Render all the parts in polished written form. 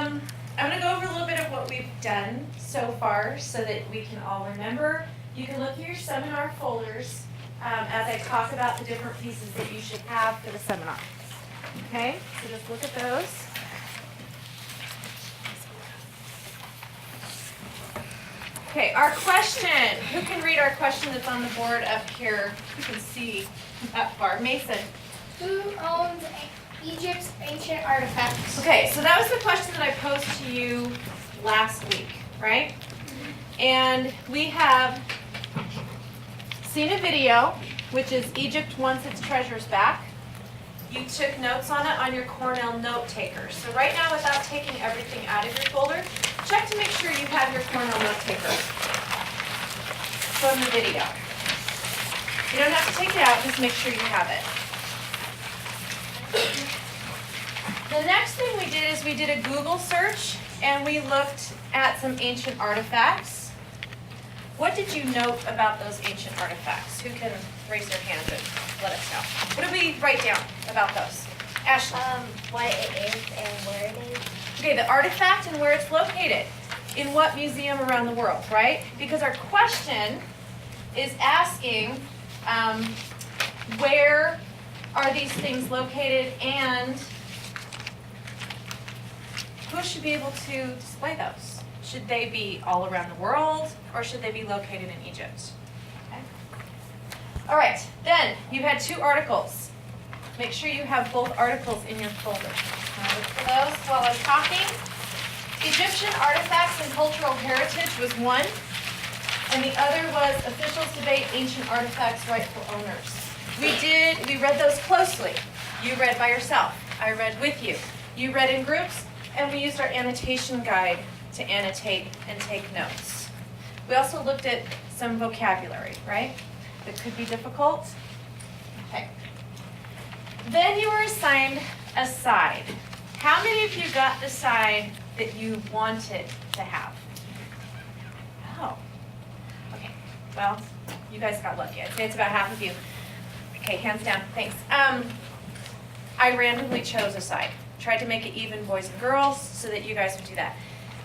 I'm going to go over a little bit of what we've done so far so that we can all remember. You can look at your seminar folders as I talk about the different pieces that you should have for the seminar. Okay, so just look at those. Okay, our question. Who can read our question that's on the board up here? You can see that far. Mason. Who owns Egypt's ancient artifacts? Okay, so that was the question that I posed to you last week, right? And we have seen a video, which is Egypt Wants Its Treasures Back. You took notes on it on your Cornell note taker. So right now, without taking everything out of your folder, check to make sure you have your Cornell note taker from the video. You don't have to take it out, just make sure you have it. The next thing we did is we did a Google search and we looked at some ancient artifacts. What did you note about those ancient artifacts? Who can raise their hand and let us know? What did we write down about those? Ashley. What it is and where it is. Okay, the artifact and where it's located. In what museum around the world, right? Because our question is asking where are these things located and who should be able to display those? Should they be all around the world or should they be located in Egypt? Okay. All right, then you had 2 articles. Make sure you have both articles in your folder. Look for those while I'm talking. Egyptian artifacts and cultural heritage was one, and the other was officials debate ancient artifacts' rightful owners. We read those closely. You read by yourself. I read with you. You read in groups, and we used our annotation guide to annotate and take notes. We also looked at some vocabulary, right? That could be difficult. Okay. Then you were assigned a side. How many of you got the side that you wanted to have? Oh. Okay. Well, you guys got lucky. I'd say it's about half of you. Okay, hands down. Thanks. I randomly chose a side. Tried to make it even boys and girls so that you guys would do that.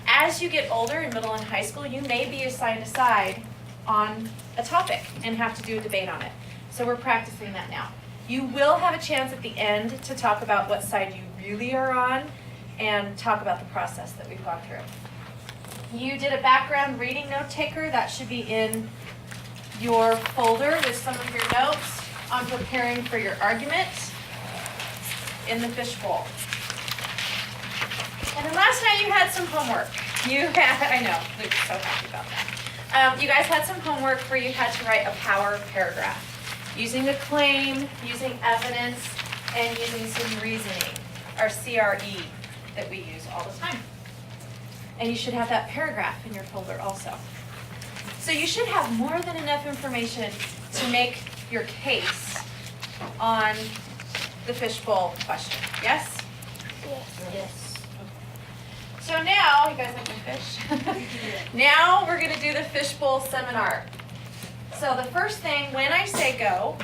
As you get older in middle and high school, you may be assigned a side on a topic and have to do a debate on it. So we're practicing that now. You will have a chance at the end to talk about what side you really are on and talk about the process that we've gone through. You did a background reading note taker. That should be in your folder with some of your notes on preparing for your argument in the fishbowl. And then last night you had some homework. I know, Luke's so happy about that. You guys had some homework where you had to write a power paragraph using a claim, using evidence, and using some reasoning, our CRE that we use all the time. And you should have that paragraph in your folder also. So you should have more than enough information to make your case on the fishbowl question. Yes? Yes. So now, you guys like my fish? Now we're going to do the fishbowl seminar. So the first thing, when I say go,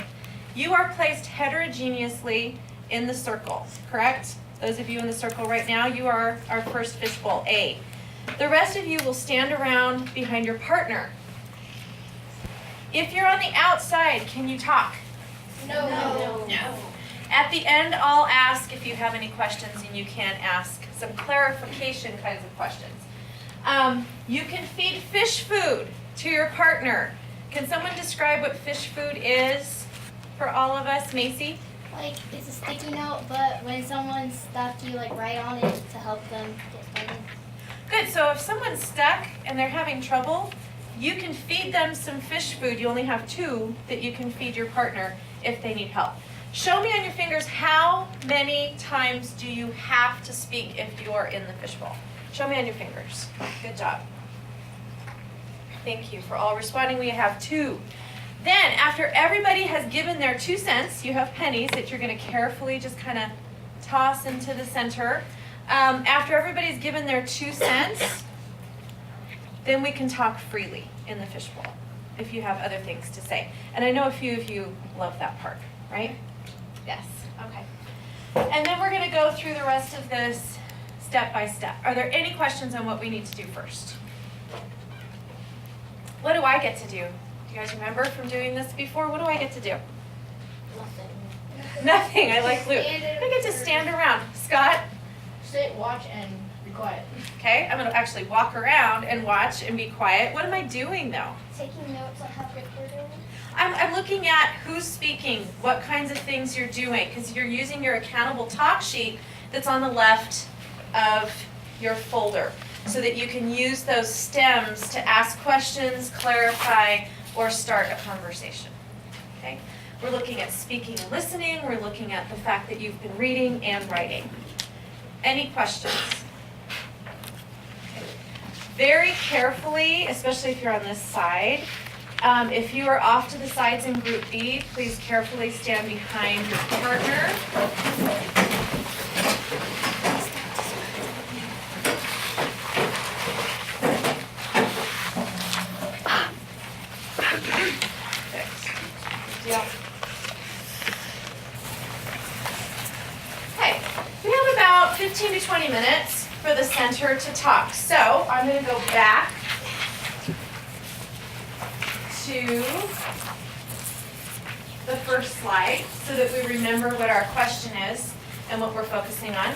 you are placed heterogeneously in the circle, correct? Those of you in the circle right now, you are our first fishbowl, A. The rest of you will stand around behind your partner. If you're on the outside, can you talk? No. At the end, I'll ask if you have any questions, and you can ask some clarification kinds of questions. You can feed fish food to your partner. Can someone describe what fish food is for all of us? Macy? Like, it's a sticky note, but when someone's stuck, you like write on it to help them get started. Good, so if someone's stuck and they're having trouble, you can feed them some fish food. You only have 2 that you can feed your partner if they need help. Show me on your fingers, how many times do you have to speak if you're in the fishbowl? Show me on your fingers. Good job. Thank you for all responding. We have 2. Then, after everybody has given their 2 cents, you have pennies that you're going to carefully just kind of toss into the center. After everybody's given their 2 cents, then we can talk freely in the fishbowl if you have other things to say. And I know a few of you love that part, right? Yes, okay. And then we're going to go through the rest of this step by step. Are there any questions on what we need to do first? What do I get to do? Do you guys remember from doing this before? What do I get to do? Nothing. Nothing. I like Luke. I get to stand around. Scott? Sit, watch, and be quiet. Okay, I'm going to actually walk around and watch and be quiet. What am I doing though? Taking notes on how good we're doing. I'm looking at who's speaking, what kinds of things you're doing, because you're using your accountable talk sheet that's on the left of your folder so that you can use those stems to ask questions, clarify, or start a conversation. Okay? We're looking at speaking and listening. We're looking at the fact that you've been reading and writing. Any questions? Okay. Very carefully, especially if you're on this side, if you are off to the sides in Group B, please carefully stand behind your partner. Yeah. Okay, we have about 15 to 20 minutes for the center to talk. So I'm going to go back to the first slide so that we remember what our question is and what we're focusing on.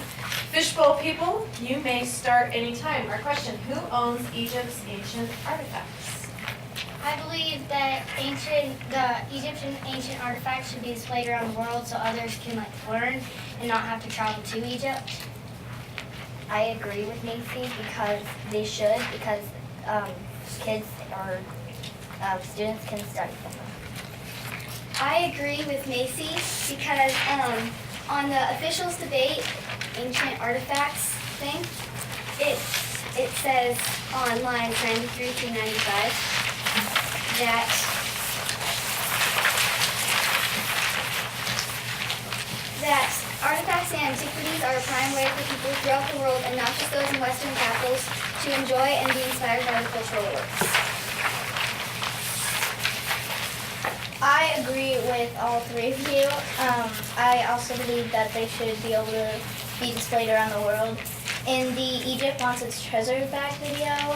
Fishbowl people, you may start anytime. Our question, who owns Egypt's ancient artifacts? I believe that the Egyptian ancient artifacts should be displayed around the world so others can learn and not have to travel to Egypt. I agree with Macy because they should, because kids or students can study from them. I agree with Macy because on the officials debate ancient artifacts thing, it says on lines 93 through 95 that artifacts and antiquities are a prime way for people throughout the world, and not just those in Western capitals, to enjoy and be inspired by the cultural works. I agree with all three of you. I also believe that they should be able to be displayed around the world. In the Egypt Wants Its Treasure Back video,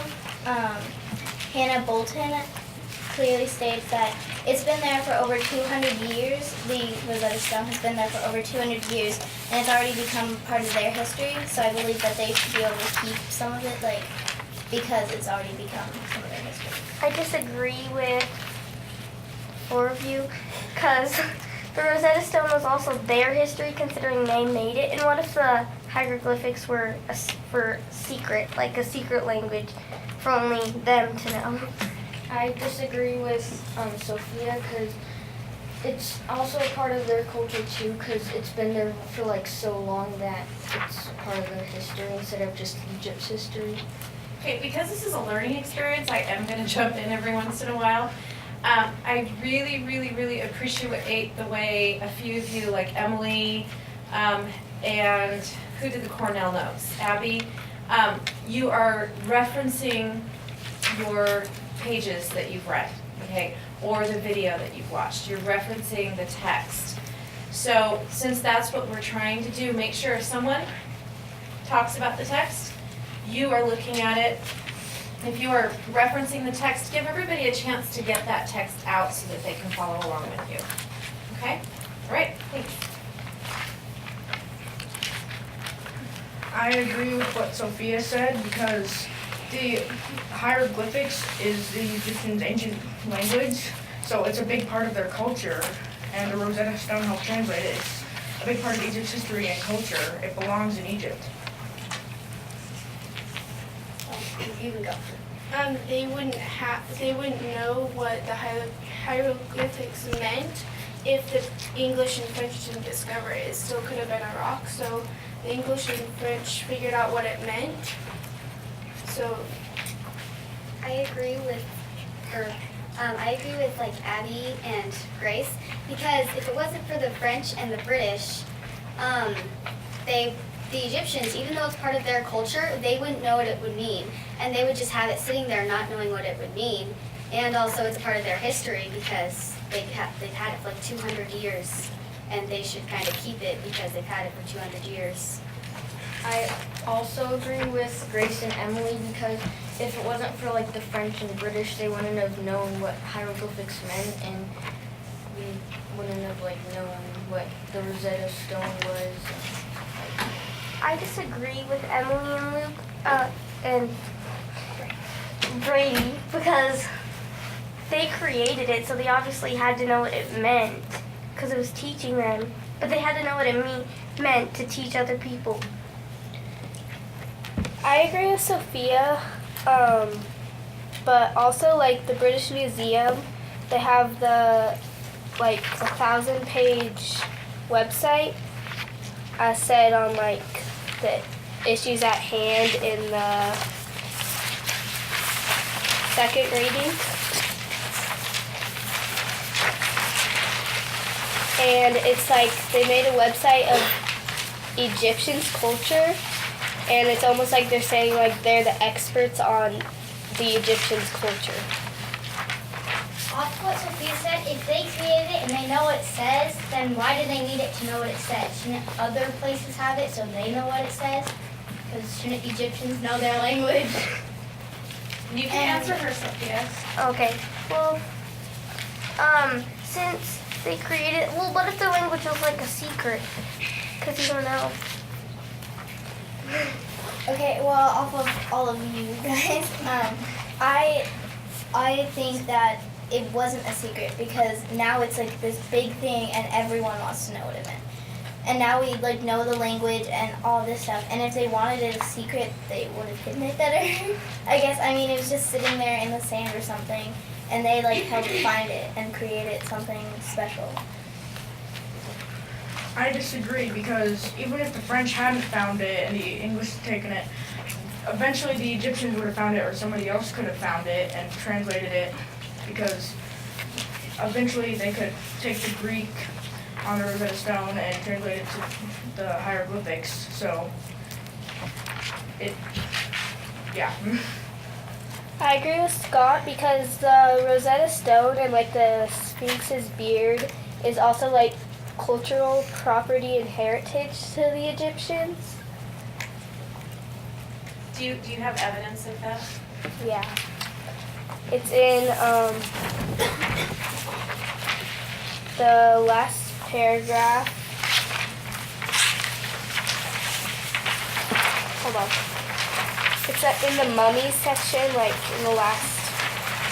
Hannah Bolton clearly states that it's been there for over 200 years. The Rosetta Stone has been there for over 200 years, and it's already become part of their history. So I believe that they should be able to keep some of it, because it's already become some of their history. I disagree with four of you, because the Rosetta Stone was also their history, considering they made it. And what if the hieroglyphics were for secret, like a secret language for only them to know? I disagree with Sophia because it's also a part of their culture too, because it's been there for so long that it's part of their history instead of just Egypt's history. Okay, because this is a learning experience, I am going to jump in every once in a while. I really, really, really appreciate the way a few of you, like Emily, and who did the Cornell notes? Abby, you are referencing your pages that you've read, okay, or the video that you've watched. You're referencing the text. So since that's what we're trying to do, make sure if someone talks about the text, you are looking at it. If you are referencing the text, give everybody a chance to get that text out so that they can follow along with you. Okay? All right, thanks. I agree with what Sophia said because the hieroglyphics is the Egyptians' ancient language, so it's a big part of their culture, and the Rosetta Stone helped translate it. It's a big part of Egypt's history and culture. It belongs in Egypt. You can go. They wouldn't know what the hieroglyphics meant if the English and French didn't discover it. It still could have been a rock, so the English and French figured out what it meant. So I agree with Abby and Grace, because if it wasn't for the French and the British, the Egyptians, even though it's part of their culture, they wouldn't know what it would mean, and they would just have it sitting there not knowing what it would mean. And also it's a part of their history because they've had it for 200 years, and they should kind of keep it because they've had it for 200 years. I also agree with Grace and Emily because if it wasn't for like the French and British, they wouldn't have known what hieroglyphics meant, and we wouldn't have like known what the Rosetta Stone was. I disagree with Emily and Luke and Brady because they created it, so they obviously had to know what it meant because it was teaching them. But they had to know what it meant to teach other people. I agree with Sophia, but also like the British Museum, they have the 1,000-page website said on like the issues at hand in the second grading. And it's like they made a website of Egyptians' culture, and it's almost like they're saying like they're the experts on the Egyptians' culture. Off what Sophia said, if they created it and they know what it says, then why do they need it to know what it says? Shouldn't other places have it so they know what it says? Because shouldn't Egyptians know their language? You can answer her, Sophia. Okay, well, since they created, well, what if their language was like a secret? Because you don't know. Okay, well, off of all of you guys, I think that it wasn't a secret because now it's like this big thing and everyone wants to know what it meant. And now we like know the language and all this stuff. And if they wanted it a secret, they would have hidden it better. I guess. I mean, it was just sitting there in the sand or something, and they like helped find it and created something special. I disagree because even if the French hadn't found it and the English had taken it, eventually the Egyptians would have found it or somebody else could have found it and translated it because eventually they could take the Greek on the Rosetta Stone and translate it to the hieroglyphics. So, yeah. I agree with Scott because the Rosetta Stone and like the Sphinx's beard is also like cultural property and heritage to the Egyptians. Do you have evidence of that? Yeah. It's in the last paragraph. Hold on. It's in the mummies section, like in the last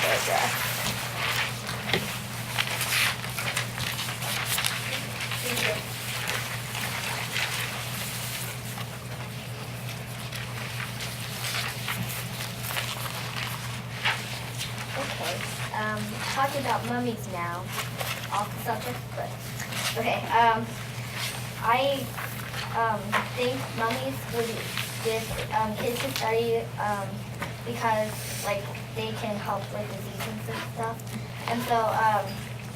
paragraph. Talking about mummies now, off the subject, but okay. I think mummies would give kids to study because like they can help with diseases and stuff. And so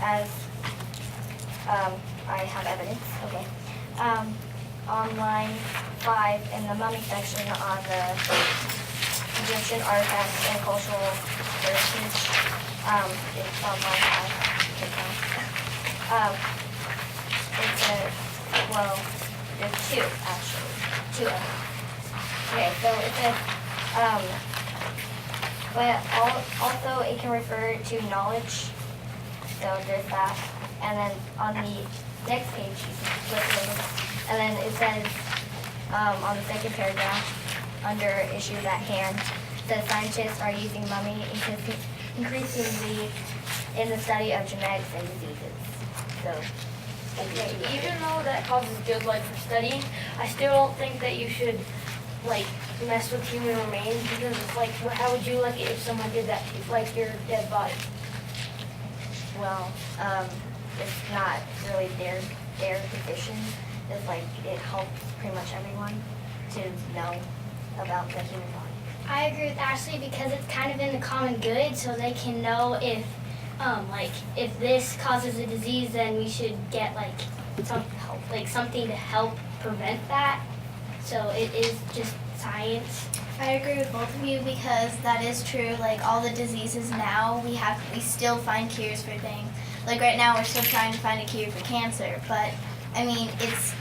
as I have evidence, okay. On line 5 in the mummy section on the Egyptian artifacts and cultural heritage. It's on line 5. It says, well, there's 2 actually, 2 of them. Okay, so it says, but also it can refer to knowledge. So there's that. And then on the next page, you can flip it over. And then it says, on the second paragraph, under issues at hand, the scientists are using mummy increasingly in the study of genetics and diseases. So, okay, even though that causes good like for studying, I still don't think that you should like mess with human remains because it's like, how would you like it if someone did that to like your dead body? well, it's not really their position. It's like it helps pretty much everyone to know about the human body. I agree with Ashley because it's kind of in the common good, so they can know if, if this causes a disease, then we should get some help, something to help prevent that. So it is just science. I agree with both of you because that is true. Like all the diseases now, we still find cures for things. Like right now, we're still trying to find a cure for cancer. But I mean, this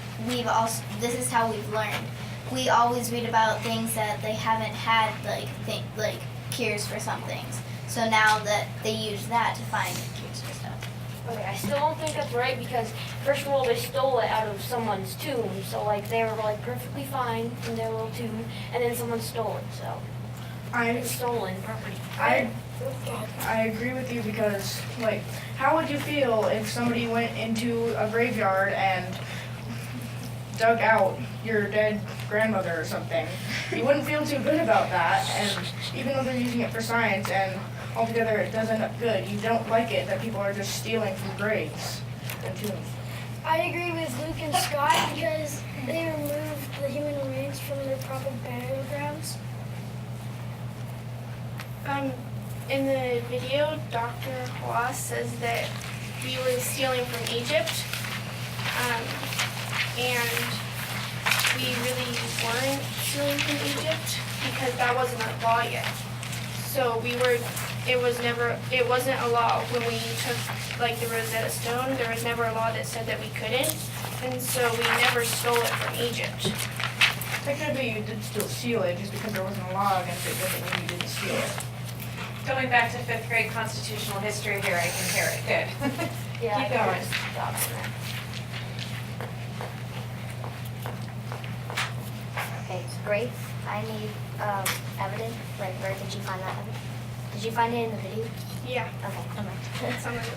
is how we've learned. we always read about things that they haven't had like cures for some things. So now that they use that to find cures for stuff. Okay, I still don't think that's right because first of all they stole it out of someone's tomb, so like they were like perfectly fine in their little tomb, and then someone stole it, so it's stolen property. I agree with you because, like, how would you feel if somebody went into a graveyard and dug out your dead grandmother or something? You wouldn't feel too good about that, and even though they're using it for science and altogether it does end up good, you don't like it that people are just stealing from graves and tombs. I agree with Luke and Scott because they removed the human remains from their proper burial grounds. In the video, Dr. Hua says that we were stealing from Egypt, and we really weren't stealing from Egypt because that wasn't a law yet. So it wasn't a law when we took like the Rosetta Stone. There was never a law that said that we couldn't, and so we never stole it from Egypt. Technically, you did still steal it, just because there wasn't a law against it doesn't mean you didn't steal it. Going back to 5th grade constitutional history here, I can hear it. Good. Yeah, Keep I think going. it's stop on that. Okay, so Grace, I need evidence. Like, where did you find that evidence? Did you find it in the video? Yeah, Okay, come on. some of it.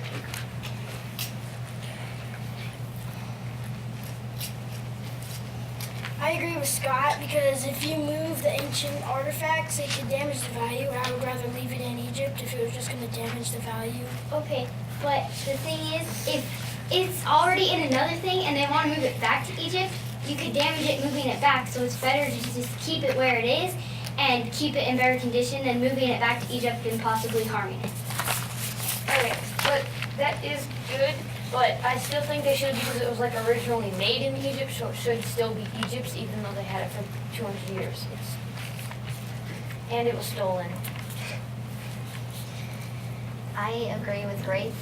I agree with Scott because if you move the ancient artifacts, it could damage the value. I would rather leave it in Egypt if it was just going to damage the value. Okay, but the thing is, if it's already in another thing and they want to move it back to Egypt, you could damage it moving it back. So it's better to just keep it where it is and keep it in better condition than moving it back to Egypt and possibly harming it. Okay, but that is good, but I still think they should because it was like originally made in Egypt, so it should still be Egypt's even though they had it for 200 years. And it was stolen. I agree with Grace.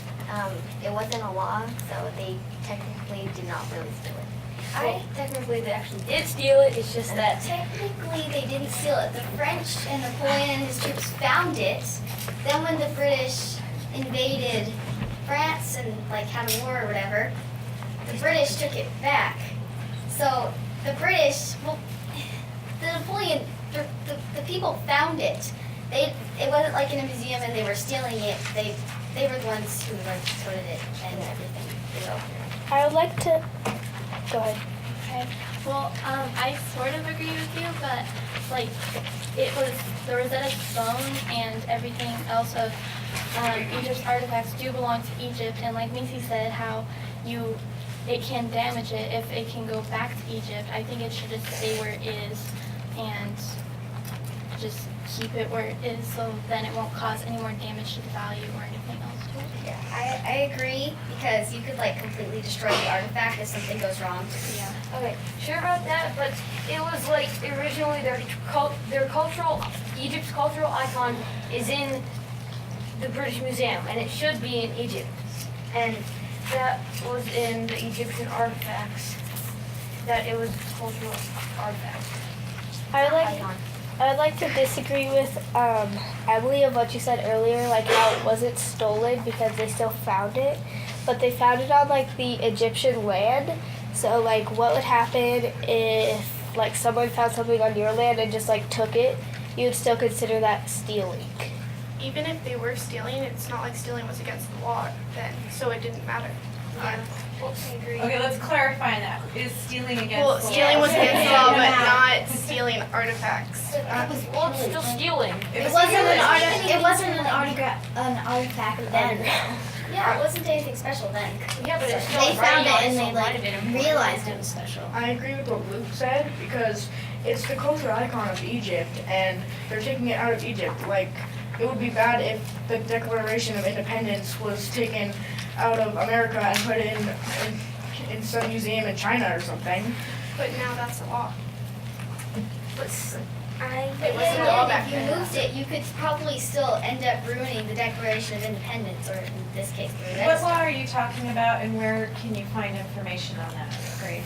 It wasn't a law, so they technically did not really steal it. Well, technically they actually did steal it, it's just that Technically, they didn't steal it. The French and Napoleon and his troops found it. Then when the British invaded France and like had a war or whatever, the British took it back. So the British, well, the Napoleon, the people found it. It wasn't like in a museum and they were stealing it. They were the ones who like sorted it and everything. So. I would like to. Go ahead. Okay. Well, I sort of agree with you, but like it was the Rosetta Stone and everything else of Egypt's artifacts do belong to Egypt, and like Macy said, how it can damage it if it can go back to Egypt. I think it should just stay where it is and just keep it where it is, so then it won't cause any more damage to the value or anything else to it. Yeah, I agree because you could like completely destroy the artifact if something goes wrong. Yeah. okay, sure about that, but it was like originally their cultural, Egypt's cultural icon is in the British Museum, and it should be in Egypt. And that was in the Egyptian artifacts, that it was cultural artifact. I would like to disagree with Emily of what you said earlier, like how it wasn't stolen because they still found it, but they found it on like the Egyptian land. So like, what would happen if like someone found something on your land and just like took it? You would still consider that stealing. Even if they were stealing, it's not like stealing was against the law then, so it didn't matter. Yeah, well, I agree. Okay, let's clarify that. Is stealing against Well, the law? stealing was against the law, but Yeah. not stealing artifacts. Well, it's still stealing. It wasn't an artifact then. Yeah, it wasn't anything special then. Yeah, but it's still They found it right. and they like realized it was special. I agree with what Luke said because it's the cultural icon of Egypt and they're taking it out of Egypt. Like, it would be bad if the Declaration of Independence was taken out of America and put in some museum in China or something. But now that's the law. But It wasn't a law back if you then. moved it, you could probably still end up ruining the Declaration of Independence, or in this case, the What Rosetta law Stone. are you talking about, and where can you find information on that, Grace?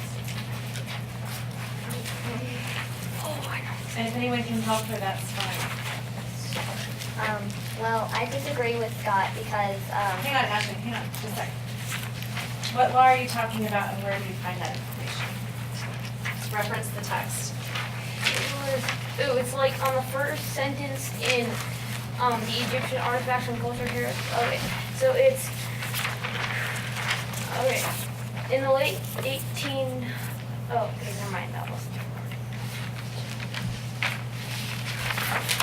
And if anyone can help her, that's fine. Well, I disagree with Scott because, Hang on, Ashley, hang on, just a sec. What law are you talking about and where do you find that information? Just reference the text. It's like on the first sentence in the Egyptian artifacts and culture here. Okay, so it's in the late 18. Oh, okay, never mind. That was.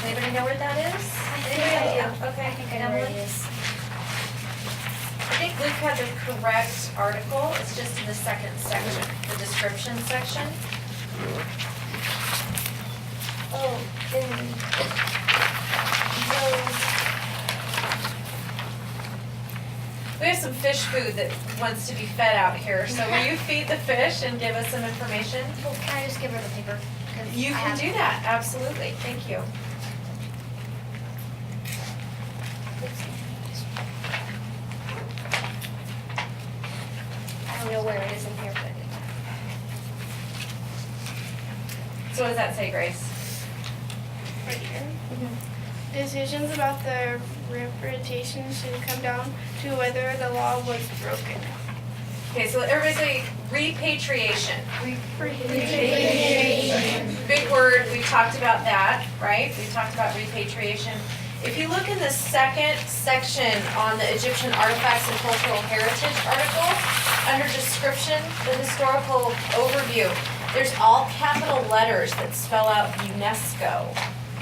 Anybody know where that is? Anybody? Okay. I think I know where it is. I think Luke had the correct article. It's just in the second section, the description section. Oh, We have some fish food that wants to be fed out here, so will you feed the fish and give us some information? Well, can I just give her the paper? 'Cause You I can have- do that, absolutely, thank you. I don't know where it is in here, but. So what does that say, Grace? Right here. Decisions about the reputation should come down to whether the law was broken. Okay, so everybody say repatriation. Big word, we talked about that, right? We talked about repatriation. If you look in the second section on the Egyptian artifacts and cultural heritage article, under description, the historical overview, there's all capital letters that spell out UNESCO.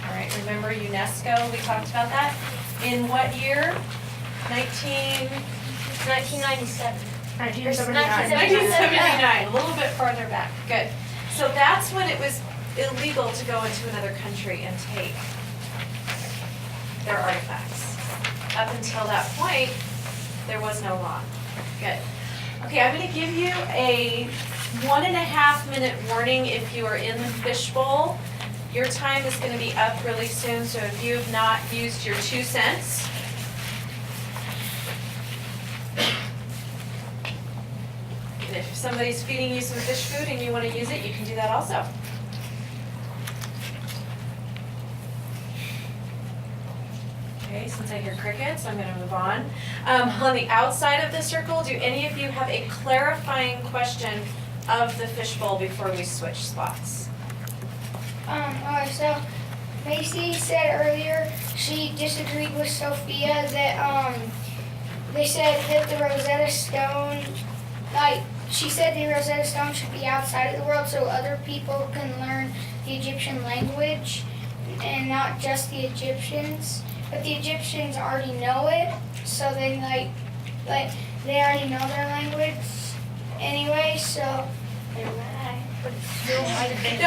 All right, remember UNESCO? We talked about that. In what year? 1997. 1979. 1979, a little bit farther back. Good. So that's when it was illegal to go into another country and take their artifacts. Up until that point, there was no law. Good. Okay, I'm going to give you a 1.5 minute warning if you are in the fishbowl. Your time is going to be up really soon, so if you have not used your 2 cents, and if somebody's feeding you some fish food and you want to use it, you can do that also. Okay, since I hear crickets, I'm going to move on. On the outside of the circle, do any of you have a clarifying question of the fishbowl before we switch spots? So Macy said earlier she disagreed with Sophia that they said that the Rosetta Stone, like she said the Rosetta Stone should be outside of the world so other people can learn the Egyptian language and not just the Egyptians. But the Egyptians already know it, so then like they already know their language anyway, so No,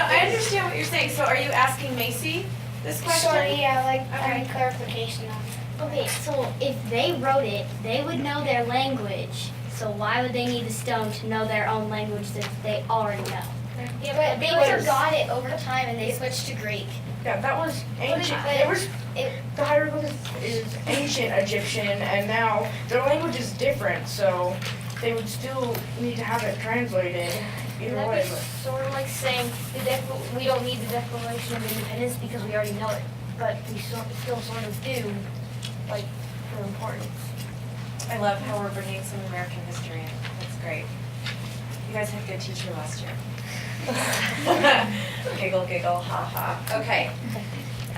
I understand what you're saying. So are you asking Macy this question? sort of, yeah, like Okay. clarification on it. Okay, so if they wrote it, they would know their language. So why would they need the stone to know their own language that they already know? Yeah, but they forgot it over time and they switched to Greek. Yeah, that was ancient. But There was the hieroglyph is ancient Egyptian, and now their language is different. So they would still need to have it translated. Either That way, is sort of like saying we don't need the Declaration of Independence because we already know it, but we still sort of do, like, for importance. I love how we're bringing some American history in. That's great. You guys had a good teacher last year. Giggle, giggle, ha ha. Okay.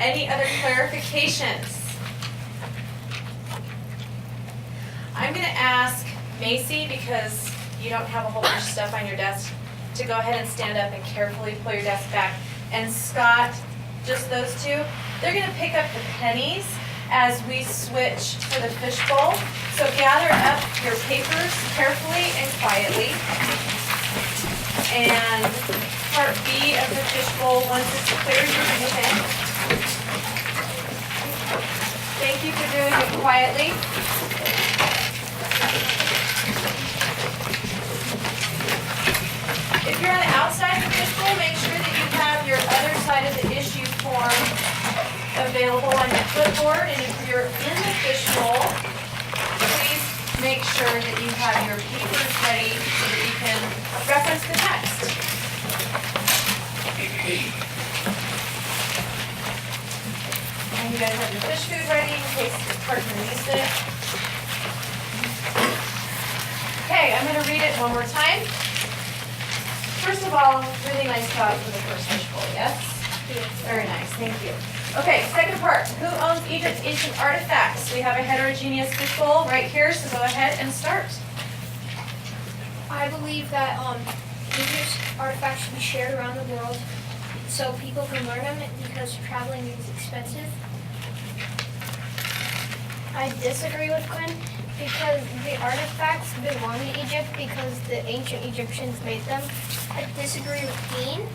Any other clarifications? I'm going to ask Macy, because you don't have a whole bunch of stuff on your desk, to go ahead and stand up and carefully pull your desk back. And Scott, just those two, they're going to pick up the pennies as we switch to the fishbowl. So gather up your papers carefully and quietly. And part B of the fishbowl, once it's clear, you can move in. Thank you for doing it quietly. If you're on the outside of the fishbowl, make sure that you have your other side of the issue form available on your clipboard. And if you're in the fishbowl, please make sure that you have your papers ready so that you can reference the text. Okay, I'm gonna read it one more time. First of all, really nice job for the first fishbowl, yes? Very nice, thank you. Okay, second part, who owns Egypt's ancient artifacts? We have a heterogeneous fishbowl right here, so go ahead and start. I believe that Egypt's artifacts should be shared around the world so people can learn them because traveling is expensive. I disagree with Quinn because the artifacts belong to Egypt because the ancient Egyptians made them. I disagree with Dean.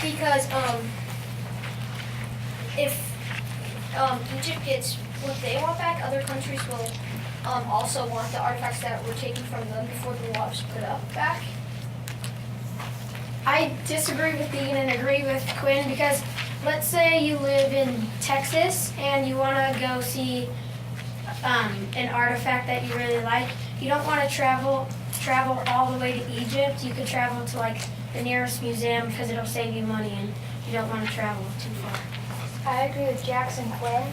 Because if Egypt gets what they want back, other countries will also want the artifacts that were taken from them before the law was put up back. I disagree with Dean and agree with Quinn because let's say you live in Texas and you want to go see an artifact that you really like. You don't want to travel all the way to Egypt. You could travel to like the nearest museum because it'll save you money and you don't want to travel too far. I agree with Jackson Quinn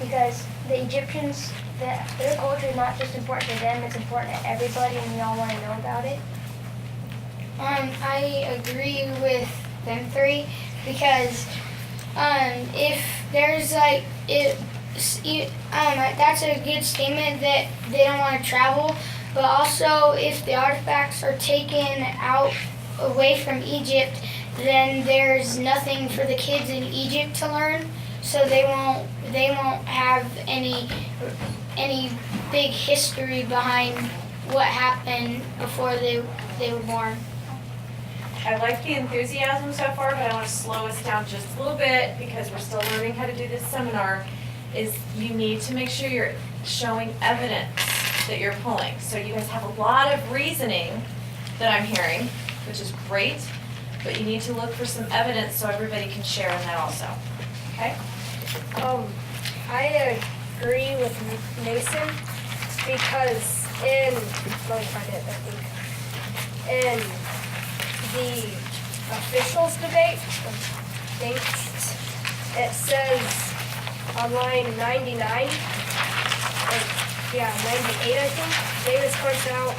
because the Egyptians, their culture is not just important to them, it's important to everybody and we all want to know about it. I agree with them three because if there's like that's a good statement that they don't want to travel, but also if the artifacts are taken out away from Egypt, then there's nothing for the kids in Egypt to learn, so they won't have any big history behind what happened before they were born. I like the enthusiasm so far, but I want to slow us down just a little bit because we're still learning how to do this seminar, is you need to make sure you're showing evidence that you're pulling. So you guys have a lot of reasoning that I'm hearing, which is great, but you need to look for some evidence so everybody can share in that also, okay? I agree with Mason because let me find it, I think, in the officials debate, I think it says on line 99, 98 I think, Davis points out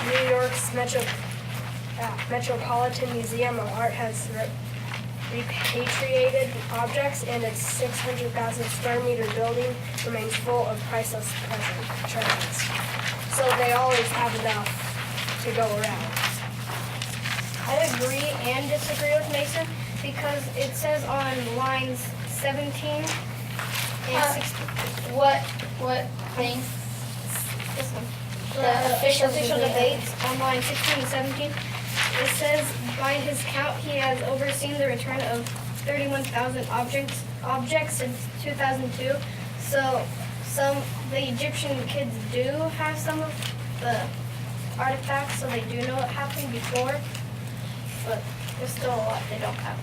New York's Metropolitan Museum of Art has repatriated objects and its 600,000 square meter building remains full of priceless treasures. So they always have enough to go around. I agree and disagree with Mason because it says on lines 17 and 16. What thing? This one. The official debates on line 16 and 17. It says by his count he has overseen the return of 31,000 objects since 2002. So the Egyptian kids do have some of the artifacts, so they do know what happened before, but there's still a lot they don't have.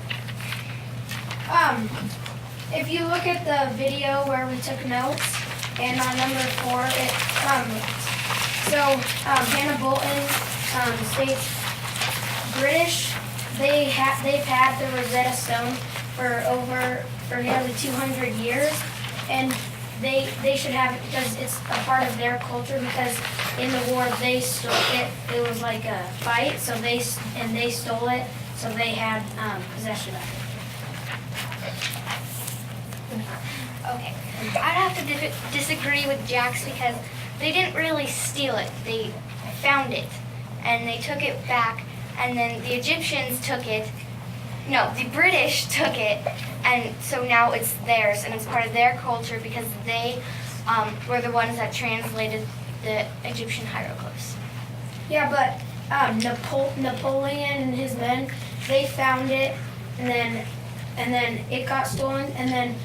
If you look at the video where we took notes, and on number 4, Hannah Bolton states British, they've had the Rosetta Stone for nearly 200 years, and they should have it because it's a part of their culture because in the war they stole it. It was like a fight, so they stole it, so they had possession of it. Okay, I'd have to disagree with Jax because they didn't really steal it. They found it, and they took it back, and then the Egyptians took it. No, the British took it, and so now it's theirs, and it's part of their culture because they were the ones that translated the Egyptian hieroglyphs. Yeah, but Napoleon and his men, they found it, and then it got stolen, and then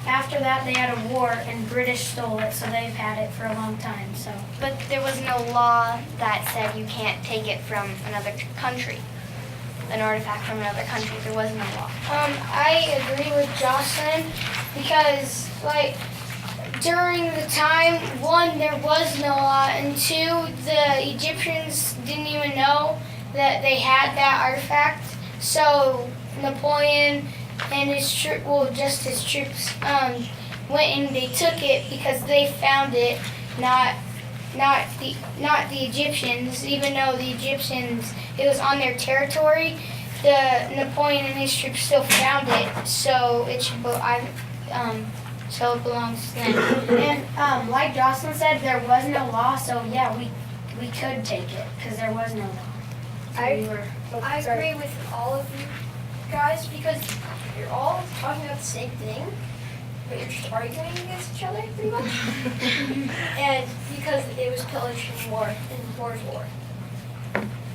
after that they had a war, and British stole it, so they've had it for a long time. So, But there was no law that said you can't take it from another country, an artifact from another country. There was no law. I agree with Jocelyn because, like, during the time, 1, there was no law, and 2, the Egyptians didn't even know that they had that artifact. So Napoleon and his his troops went and they took it because they found it, not not the Egyptians, even though the Egyptians, it was on their territory. The Napoleon and his troops still found it, so it should so it belongs to them. And like Jocelyn said, there was no law, so yeah, we could take it because there was no law. So I agree with all of you guys because you're all talking about the same thing, but you're just arguing against each other pretty much. And because it was pillage and war and war's war.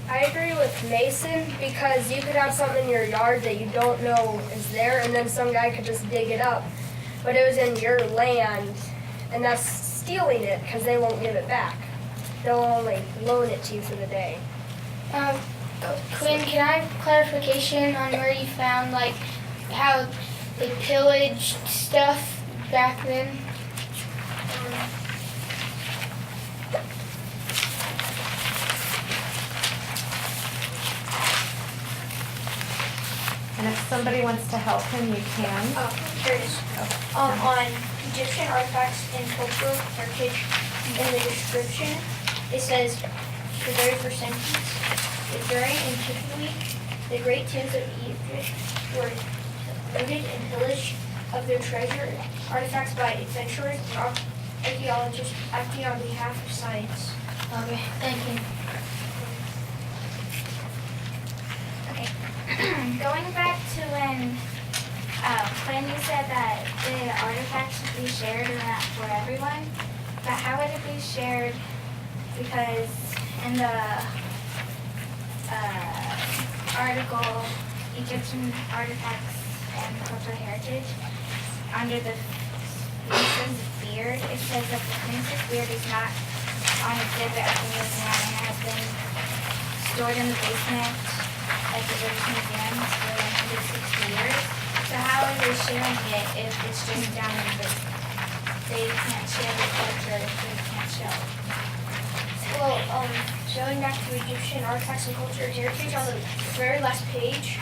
I agree with Mason because you could have something in your yard that you don't know is there, and then some guy could just dig it up. But it was in your land, and that's stealing it because they won't give it back. They'll only loan it to you for the day. Quinn, can I have clarification on where you found like how they pillaged stuff back then? And if somebody wants to help him, you can. Here it is. On Egyptian artifacts and cultural heritage, in the description, it says the very first sentence. During antiquity, the great tombs of Egypt were looted and pillaged of their treasure artifacts by adventurers and archaeologists acting on behalf of science. Okay, thank you. Going back to when you said that the artifacts should be shared for everyone, but how would it be shared? Because in the article, Egyptian artifacts and cultural heritage, under the Sphinx's beard, it says that the Sphinx's beard is not on exhibit at the museum and has been stored in the basement at the British Museum for 160 years. So how are they sharing it if it's just down in the basement? They can't share the culture if they can't show. Well, going back to Egyptian artifacts and culture heritage, on the very last page,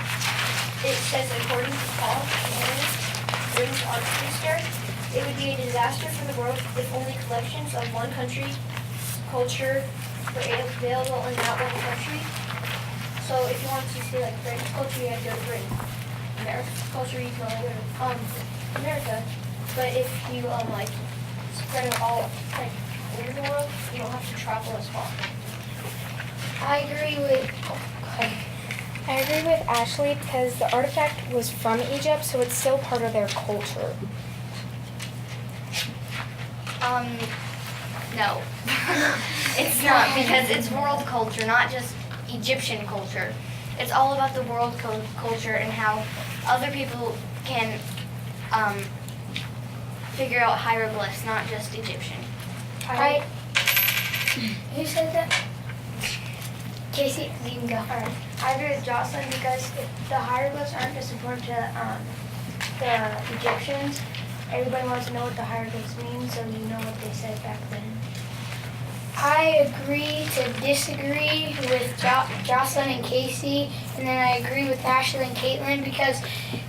it says, according to Paul British art minister, it would be a disaster for the world if only collections of one country's culture were available in that one country. So if you want to see like British culture, you have to go to Britain. American culture, you can only go to America. But if you like spread it all like over the world, you don't have to travel as far. I agree with Ashley because the artifact was from Egypt, so it's still part of their culture. No. It's not because it's world culture, not just Egyptian culture. It's all about the world culture and how other people can figure out hieroglyphs, not just Egyptian. Who said that? Casey, you can go. Alright, I agree with Jocelyn because the hieroglyphs aren't just important to the Egyptians. Everybody wants to know what the hieroglyphs mean, so you know what they said back then. I agree to disagree with Jocelyn and Casey, and then I agree with Ashley and Caitlin because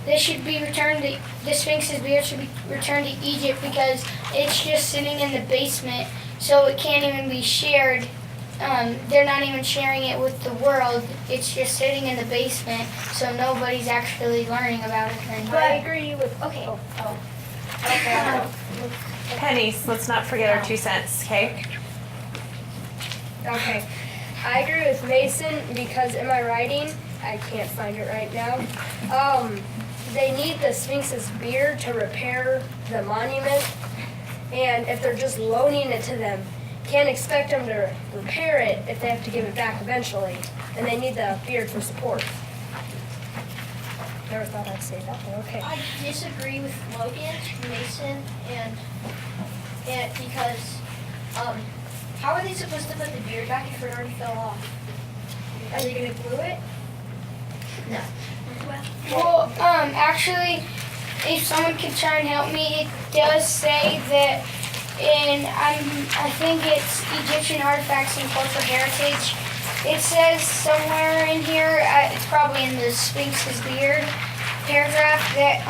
this should be returned to, the Sphinx's beard should be returned to Egypt because it's just sitting in the basement, so it can't even be shared. They're not even sharing it with the world. It's just sitting in the basement, so nobody's actually learning about it then. But I agree with Pennies, let's not forget our 2 cents, okay? Okay. I agree with Mason because in my writing, I can't find it right now. They need the Sphinx's beard to repair the monument, and if they're just loaning it to them, can't expect them to repair it if they have to give it back eventually, and they need the beard for support. Never thought I'd say that, but okay. I disagree with Logan, Mason, and because how are they supposed to put the beard back if it already fell off? Are they gonna glue it? No. Well, actually, if someone could try and help me, it does say that I think it's Egyptian artifacts and cultural heritage. It says somewhere in here, it's probably in the Sphinx's beard paragraph, that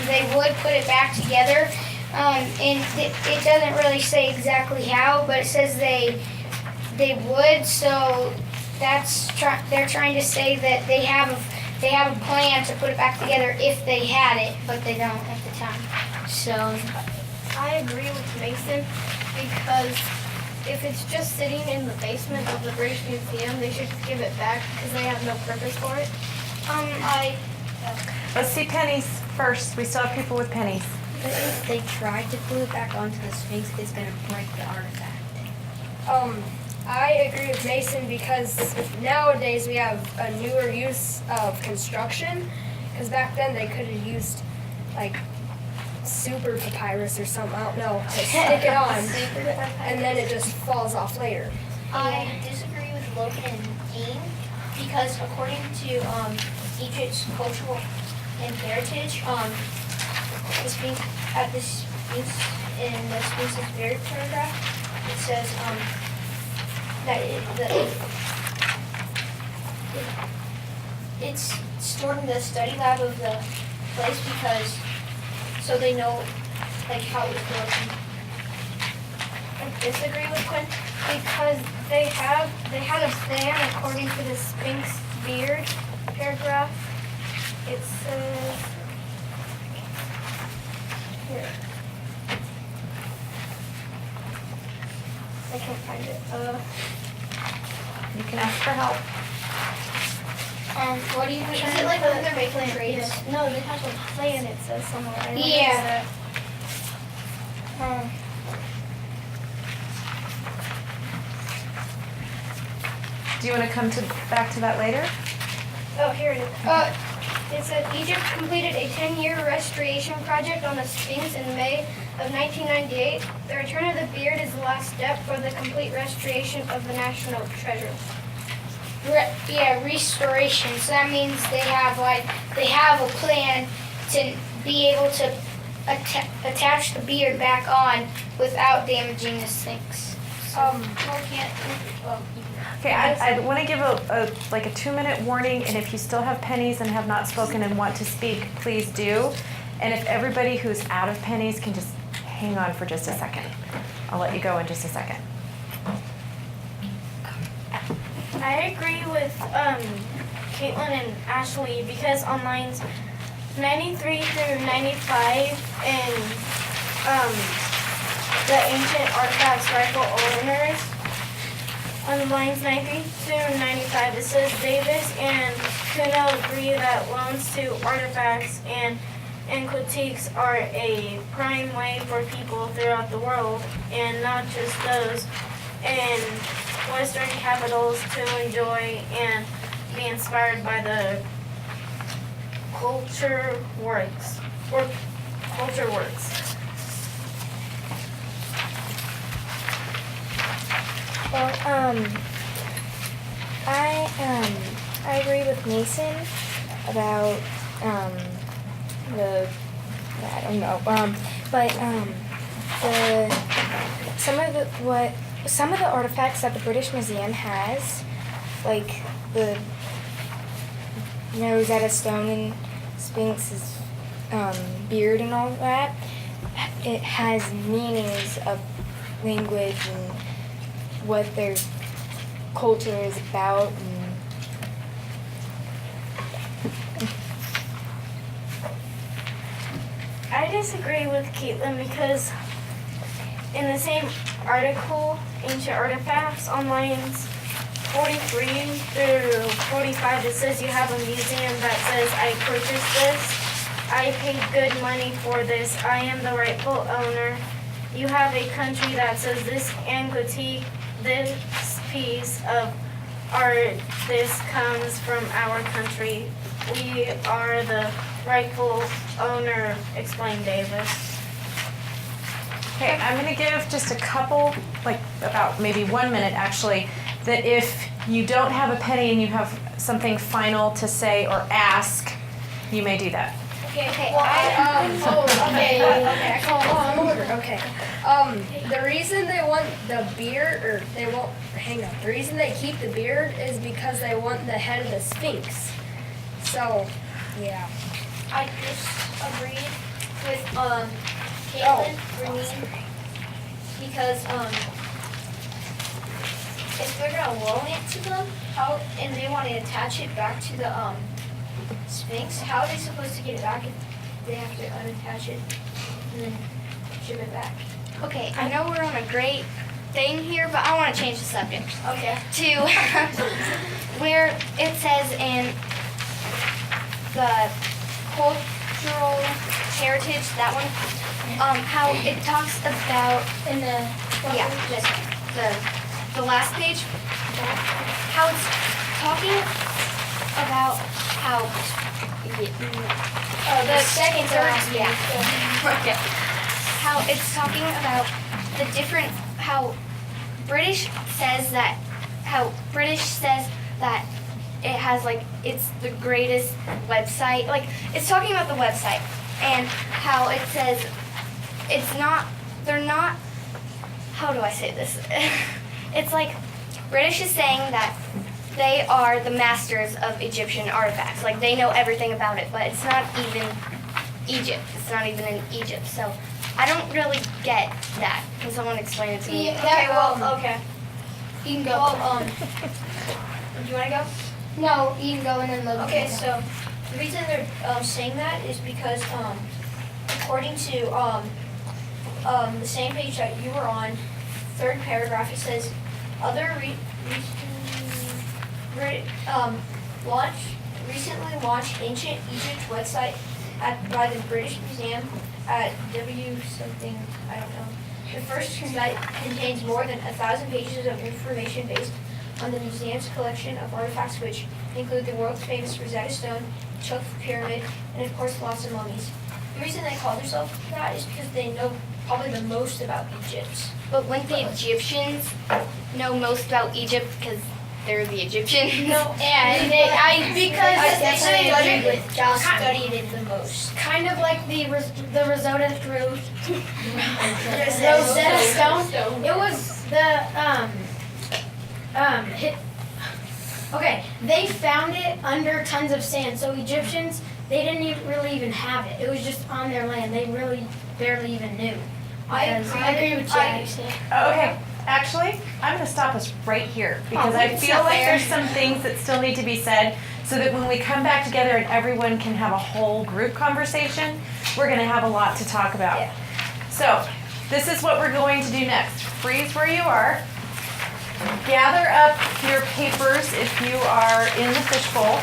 they would put it back together, And it doesn't really say exactly how, but it says they would. So they're trying to say that they have a plan to put it back together if they had it, but they don't at the time. So I agree with Mason because if it's just sitting in the basement of the British Museum, they should just give it back because they have no purpose for it. Let's see pennies first. We still have people with pennies. But if they tried to glue it back onto the Sphinx, it's going to break the artifact. I agree with Mason because nowadays we have a newer use of construction. Because back then they could have used like super papyrus or something, I don't know, to stick it on, and then it just falls off later. I disagree with Logan and Dean because according to Egypt's cultural and heritage, the Sphinx at the Sphinx in the Sphinx's buried paragraph, it says that it's stored in the study lab of the place because so they know like how it was built. I disagree with Quinn because they had a plan according to the Sphinx beard paragraph. It says here. I can't find it. You can ask for help. What do you mean? Is it like when they're making trades? No, they have a plan. It says somewhere. I don't know Yeah. Do you want to come back to that later? Oh, here it is. It said Egypt completed a 10-year restoration project on the Sphinx in May of 1998. The return of the beard is the last step for the complete restoration of the national treasure. Restoration. So that means they have a plan to be able to attach the beard back on without damaging the Sphinx. Okay, I want to give a 2-minute warning, and if you still have pennies and have not spoken and want to speak, please do. And if everybody who's out of pennies can just hang on for just a second. I'll let you go in just a second. I agree with Caitlin and Ashley because on lines 93 through 95 in the ancient artifacts rifle owners, on lines 93 through 95 it says Davis and Kuno agree that loans to artifacts and antiquities are a prime way for people throughout the world, and not just those in Western capitals to enjoy and be inspired by the culture works. Well, I agree with Mason about some of the artifacts that the British Museum has, like the Rosetta Stone and Sphinx's beard and all that, it has meanings of language and what their culture is about. And I disagree with Caitlin because in the same article, Ancient Artifacts, on lines 43 through 45, it says you have a museum that says, I purchased this, I paid good money for this, I am the rightful owner. You have a country that says this antiquity, this piece of art, this comes from our country. We are the rightful owner, explained Davis. Okay, I'm going to give just a couple, about maybe 1 minute actually, that if you don't have a penny and you have something final to say or ask, you may do that. The reason they want the beard, or they won't, hang on, the reason they keep the beard is because they want the head of the Sphinx. So, yeah. I disagreed with Caitlin, because if they're gonna loan it to them, how and they want to attach it back to the Sphinx, how are they supposed to get it back if they have to unattach it and then ship it back? Okay, I know we're on a great thing here, but I want to change the subject. Okay. To where it says in the cultural heritage, that one, how it talks about In the this one, the last page, how it's talking about how the second third, okay, how it's talking about the different how British says that it has like it's the greatest website, like it's talking about the website and how it says it's not, they're not, how do I say this? It's like British is saying that they are the masters of Egyptian artifacts. Like they know everything about it, but it's not even Egypt. It's not even in Egypt. So I don't really get that. Can someone explain it to me? Okay. You can go. Well, do you want to go? No, you can go and then Logan. Okay, so the reason they're saying that is because according to the same page that you were on, third paragraph, it says other recently launched ancient Egypt website by the British Museum at W something, I don't know. The first site contains more than 1,000 pages of information based on the museum's collection of artifacts, which include the world's famous Rosetta Stone, Cheops Pyramid, and of course lots of mummies. The reason they call themselves that is because they know probably the most about Egypt. But wouldn't the Egyptians know most about Egypt because they're the Egyptians? No, And studied it the most. kind of like the Rosetta Stone. It was the okay, they found it under tons of sand. So Egyptians, they didn't really even have it. It was just on their land. They really barely even knew. I agree with Jack. Okay, actually, I'm gonna stop us right here because I feel like there's some things that still need to be said so that when we come back together and everyone can have a whole group conversation, we're gonna have a lot to talk about. Yeah. So, this is what we're going to do next. Freeze where you are. Gather up your papers if you are in the fishbowl.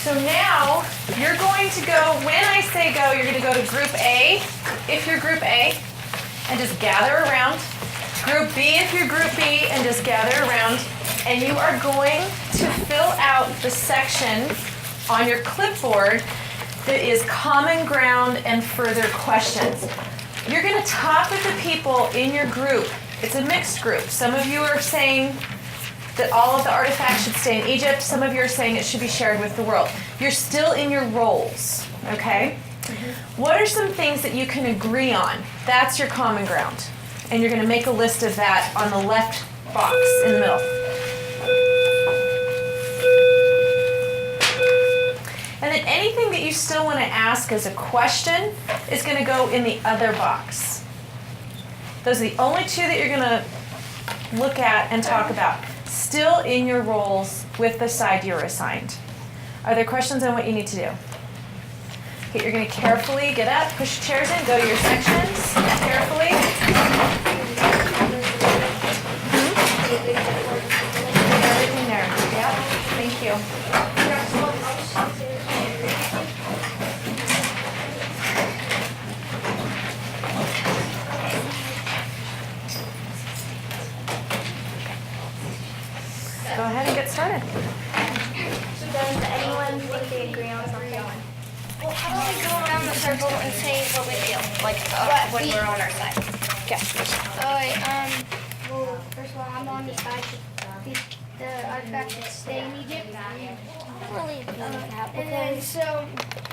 So now you're going to go, when I say go, you're going to go to group A, if you're group A, and just gather around. Group B, if you're group B, and just gather around. And you are going to fill out the section on your clipboard that is common ground and further questions. You're going to talk with the people in your group. It's a mixed group. Some of you are saying that all of the artifacts should stay in Egypt. Some of you are saying it should be shared with the world. You're still in your roles, okay? What are some things that you can agree on? That's your common ground. And you're going to make a list of that on the left box in the middle. And then anything that you still want to ask as a question is going to go in the other box. Those are the only two that you're going to look at and talk about. Still in your roles with the side you're assigned. Are there questions on what you need to do? Okay, you're going to carefully get up, push your chairs in, go to your sections carefully. Everything there. Yeah, thank you. Go ahead and get started. Does anyone think they agree on something? Well, how about we go around the circle and say what we feel, like when we're on our side. Okay. Well, first of all, I'm on the side the artifact should stay in Egypt. I don't really agree with that And then because so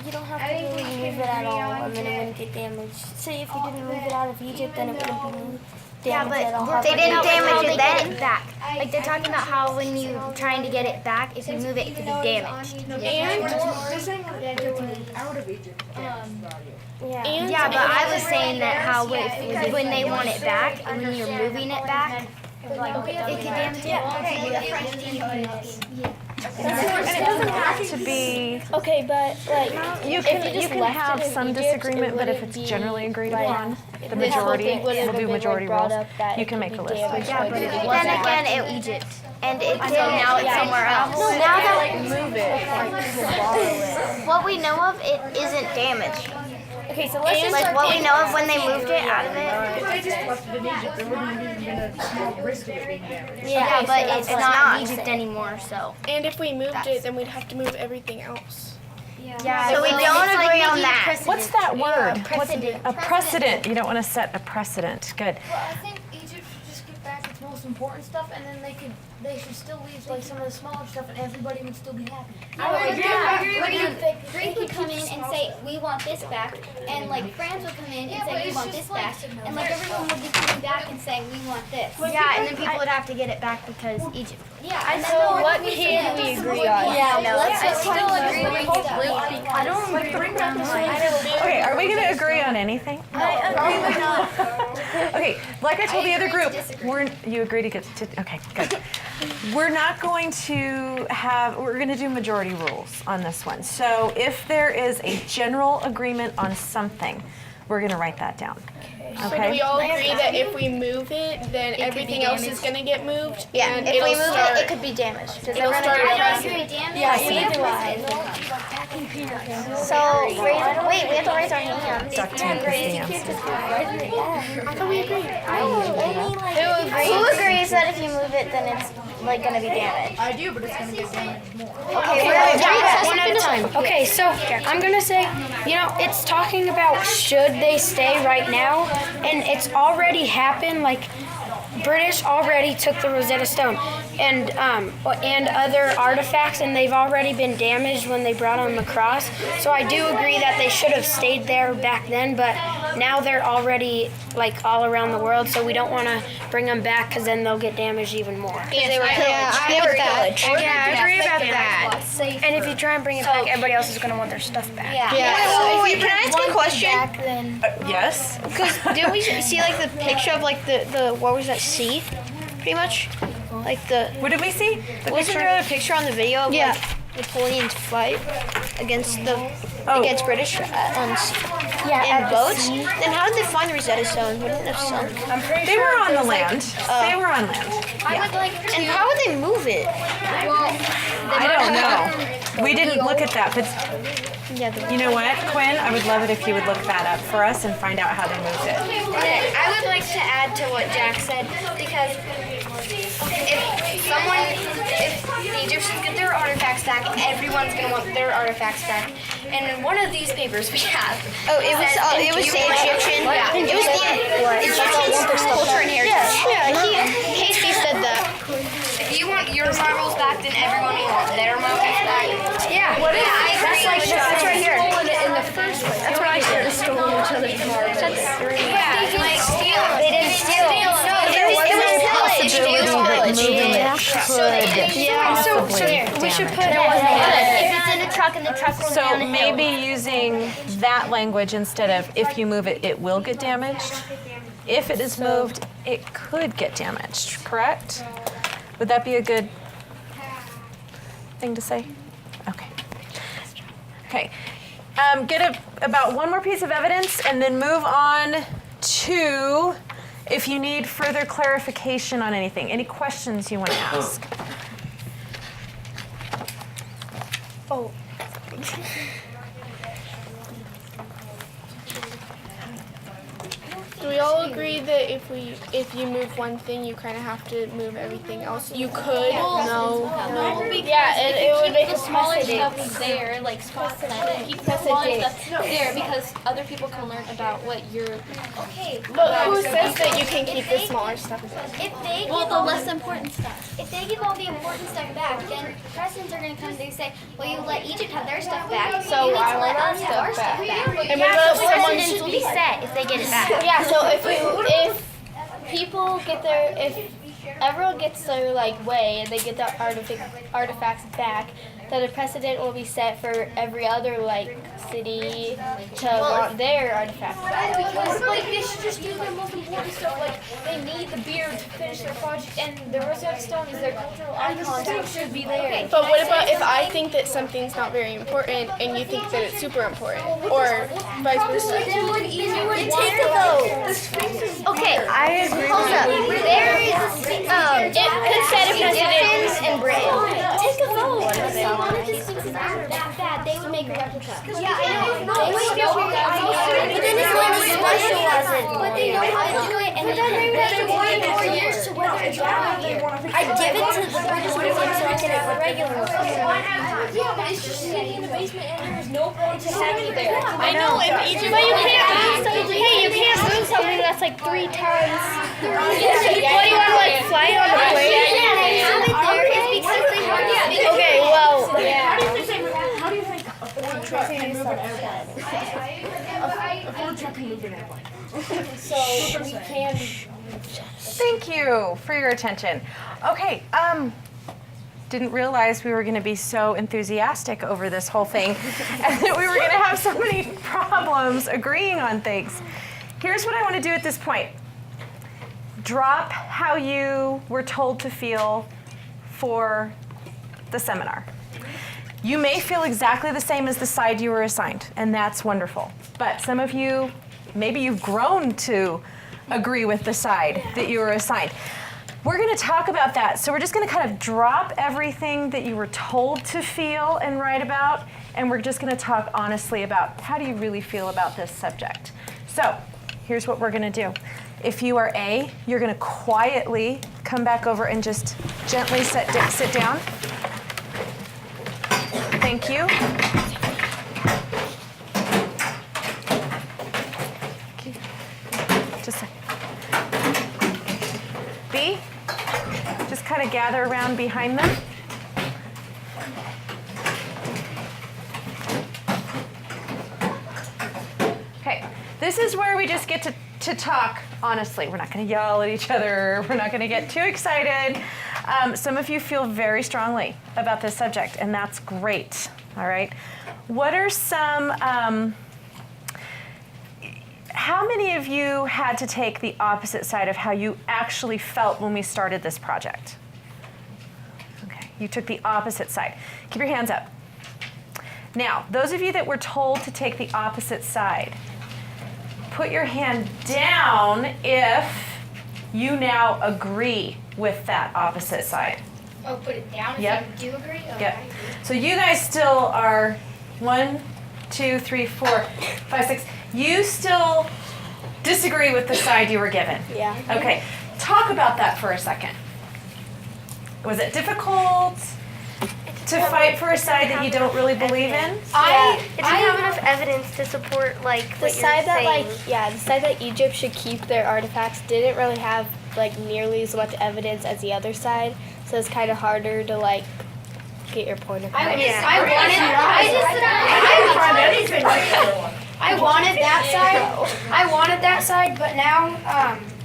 you don't have I to think really we move can it at agree all on and then it that wouldn't get damaged. Say if you didn't move it out of Egypt, then it wouldn't be moved. damage it. I'll have they to didn't get it. damage it then. back. Like they're talking about how when you trying to get it back, if you move it, it could be damaged. They're saying that they took it out of Egypt. Yeah, but I was saying that how when they want it back, and when you're moving it back, it could damage it. It doesn't have to be. Okay, but like You can have some disagreement, but if it's generally agreed upon, the majority will do majority rules. You can make a list. Then again, it Egypt, and it did. Now it's somewhere else. Now that Move it. what we know of, it isn't damaged. okay, so let's just Like what we know of when they moved it out of it. If they just left it in Egypt, there wouldn't have even been a small risk of it being damaged. Yeah, but it's not in Egypt anymore, so. And if we moved it, then we'd have to move everything else. Yeah, so we don't agree on that. What's that word? A precedent. You don't want to set a precedent. Good. Well, I think Egypt should just get back its most important stuff, and then they should still leave like some of the smaller stuff, and everybody would still be happy. Greece would come in and say, we want this back, and like France would come in and say, we want this back, and like everyone would be coming back and saying, we want this. yeah, and then people would have to get it back because Egypt. Yeah, and So what can we agree on? Yeah, no, I still agree with I don't agree with them. Okay, are we going to agree on anything? I agree with not. Okay, like I told the other group, you agree to get to, okay, good. We're not going to we're going to do majority rules on this one. So if there is a general agreement on something, we're going to write that down. So do Okay? we all agree that if we move it, then everything else is going to get moved? Yeah, and if we it'll move start, it, it could be damaged. it'll start I again. don't agree, damage. Yeah, neither do I. So, wait, we have to raise our hands. Dr. Christina. Who agrees that if you move it, then it's like gonna be damaged? I do, but it's going to get damaged more. Okay, we're One at a time. Okay, so I'm gonna say, it's talking about should they stay right now, and it's already happened. Like British already took the Rosetta Stone and other artifacts, and they've already been damaged when they brought them across. So I do agree that they should have stayed there back then, but now they're already like all around the world. So we don't want to bring them back because then they'll get damaged even more. I agree about that. And if you try and bring it back, everybody else is gonna want their stuff back. Wait, can I ask you a question? Yes? Because didn't we see like the picture of like the what was that, sea? Pretty much? Like the, What did we see? wasn't there a picture on the video of like Napoleon's fight against against British in boats? Then how did they find the Rosetta Stone? Wouldn't it have sunk? They were on the land. They were on land. I would like to. And how would they move it? I don't know. We didn't look at that, but you know what, Quinn? I would love it if you would look that up for us and find out how they moved it. I would like to add to what Jack said, because if the Egyptians get their artifacts back, everyone's gonna want their artifacts back. And in one of these papers we have, it was the Egyptian. Yeah, it was the Egyptian culture and heritage. Yeah, Casey said that. If you want your marbles back, then everyone will want their marbles back. Yeah, I agree. That's right here. In the first place. That's what I said. Stolen each other's marbles. Yeah, like steal. They didn't steal. No, it was pillage. We should put If it's in a truck and the truck goes down So a hill. maybe using that language instead of if you move it, it will get damaged. If it is moved, it could get damaged, correct? Would that be a good thing to say? Okay. Okay. Get about one more piece of evidence and then move on to if you need further clarification on anything. Any questions you want to ask? Do we all agree that if you move one thing, you kind of have to move everything else? You could. No, because it would make the smaller stuff there, like spot planted, keep the smaller stuff there because other people can learn about what you're. Okay. But who says that you can keep the smaller stuff? If they Well, give the all less important stuff. If they give all the important stuff back, then presidents are going to come and they say, well, you let Egypt have their stuff back, so you need to let us have our stuff back. And what about someone? Precedents will be set if they get it back. Yeah, so if people get their, if everyone gets their like way and they get their artifacts back, then a precedent will be set for every other like city to want their artifacts back. Because like they should just do their most important stuff. Like they need the beard to finish their project, and the Rosetta Stone is their cultural icon, so it should be there. But what about if I think that something's not very important and you think that it's super important, or vice versa? Take a vote. Okay, I agree. Hold up. There is it could set a precedent and Britain. Take a vote. If they wanted to think it's that bad, they would make a replica. Yeah, I know. They would know but then it's like special wasn't. But they know how to do it, and then they would have to wait 4 years to weather a job here. I'd give it to the British Museum so I can have a regular one. Yeah, but it's just sitting in the basement, and there's no point to having it there. I know in Egypt. But you can't lose something. Hey, you can't lose something that's like 3 tons. What do you want to like fly it on the plane? Yeah, they have it there is because they want to speak. Okay, well, How do you think a Ford truck can move an airplane? A Ford truck can move an airplane. So we can. Thank you for your attention. Okay, didn't realize we were going to be so enthusiastic over this whole thing and that we were going to have so many problems agreeing on things. Here's what I want to do at this point. Drop how you were told to feel for the seminar. You may feel exactly the same as the side you were assigned, and that's wonderful. But some of you, maybe you've grown to agree with the side that you were assigned. We're going to talk about that. So we're just going to kind of drop everything that you were told to feel and write about, and we're just going to talk honestly about how do you really feel about this subject. So here's what we're going to do. If you are A, you're going to quietly come back over and just gently sit down. Thank you. Just a second. B, just kind of gather around behind them. Okay, this is where we just get to talk honestly. We're not going to yell at each other. We're not going to get too excited. Some of you feel very strongly about this subject, and that's great. All right. What are some, how many of you had to take the opposite side of how you actually felt when we started this project? Okay, you took the opposite side. Keep your hands up. Now, those of you that were told to take the opposite side, put your hand down if you now agree with that opposite side. Oh, put it down Yep. if you do agree? Oh, Yep. I agree. So you guys still are 1, 2, 3, 4, 5, 6. You still disagree with the side you were given. yeah. Okay. Talk about that for a second. Was it difficult to fight for a side that you don't really believe in? It didn't have enough evidence to support like The what side you're that saying. the side that Egypt should keep their artifacts didn't really have like nearly as much evidence as the other side, so it's kind of harder to like get your point across. I wanted that side. I wanted that side, but now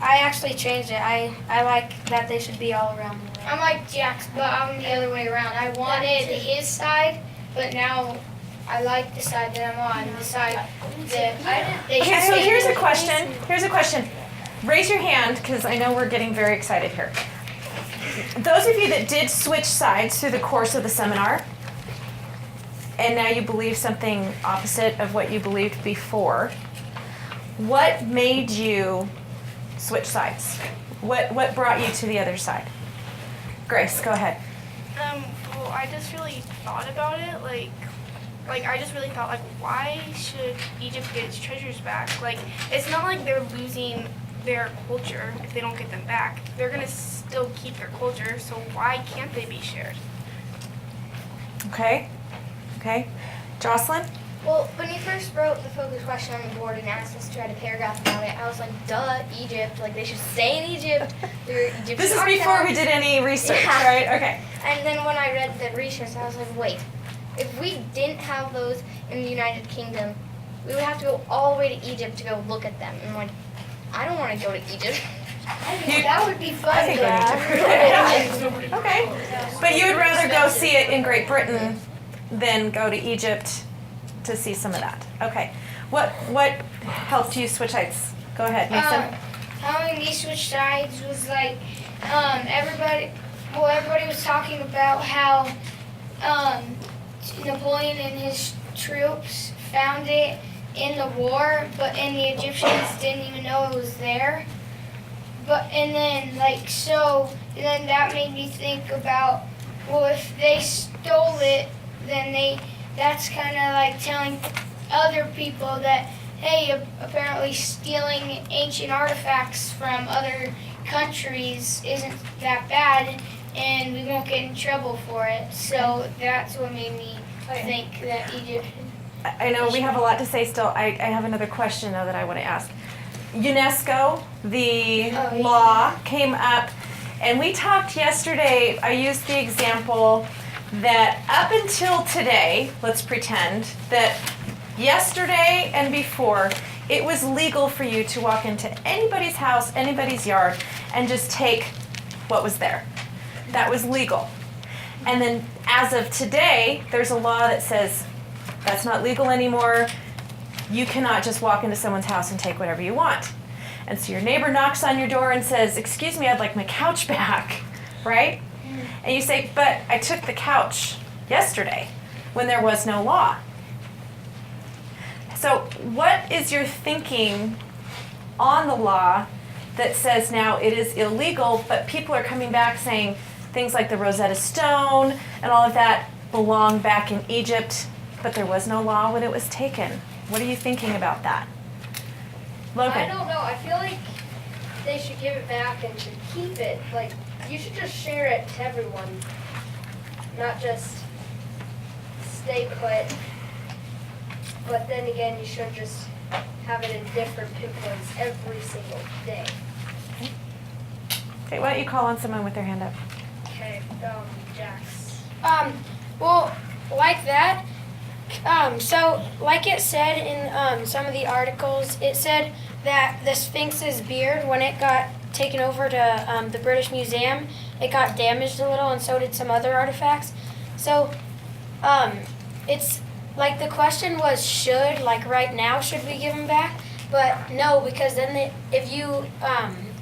I actually changed it. I like that they should be all around the world. I'm like Jax, but I'm the other way around. I wanted his side, but now I like the side that I'm on. The side that they should Okay, so be. here's a question. Here's a question. Raise your hand, because I know we're getting very excited here. Those of you that did switch sides through the course of the seminar, and now you believe something opposite of what you believed before, what made you switch sides? What brought you to the other side? Grace, go ahead. Well, I just really thought about it. Like I just really thought, like, why should Egypt get its treasures back? Like, it's not like they're losing their culture if they don't get them back. They're gonna still keep their culture, so why can't they be shared? Okay. Okay. Jocelyn? Well, when you first wrote the focus question on the board and asked us to write a paragraph about it, I was like, duh, Egypt. Like, they should stay in Egypt. They're Egyptian This is before we did any research, Yeah. right? Okay. And then when I read the research, I was like, wait, if we didn't have those in the United Kingdom, we would have to go all the way to Egypt to go look at them. And like, I don't want to go to Egypt. That would be fun. I think Egypt. Okay. But you would rather go see it in Great Britain than go to Egypt to see some of that. Okay. What helped you switch sides? Go ahead, Mason. Helping me switch sides was like everybody was talking about how Napoleon and his troops found it in the war, and the Egyptians didn't even know it was there. And then that made me think about, well, if they stole it, then that's kind of like telling other people that, hey, apparently stealing ancient artifacts from other countries isn't that bad, and we won't get in trouble for it. So that's what made me think that Egypt. I know we have a lot to say still. I have another question though that I want to ask. UNESCO, the law came up, and we talked yesterday. I used the example that up until today, let's pretend that yesterday and before, it was legal for you to walk into anybody's house, anybody's yard, and just take what was there. That was legal. And then as of today, there's a law that says that's not legal anymore. You cannot just walk into someone's house and take whatever you want. And so your neighbor knocks on your door and says, "Excuse me, I'd like my couch back," right? And you say, "But I took the couch yesterday when there was no law." So what is your thinking on the law that says now it is illegal, but people are coming back saying things like the Rosetta Stone and all of that belong back in Egypt, but there was no law when it was taken? What are you thinking about that? Logan? I don't know. I feel like they should give it back and should keep it. Like, you should just share it to everyone, not just stay put. But then again, you should just have it in different pinpoints every single day. Okay, why don't you call on someone with their hand up? Okay, Jax. Well, like that. So, like it said in some of the articles, it said that the Sphinx's beard, when it got taken over to the British Museum, it got damaged a little, and so did some other artifacts. So, it's like the question was, right now, should we give them back? But no, because then if you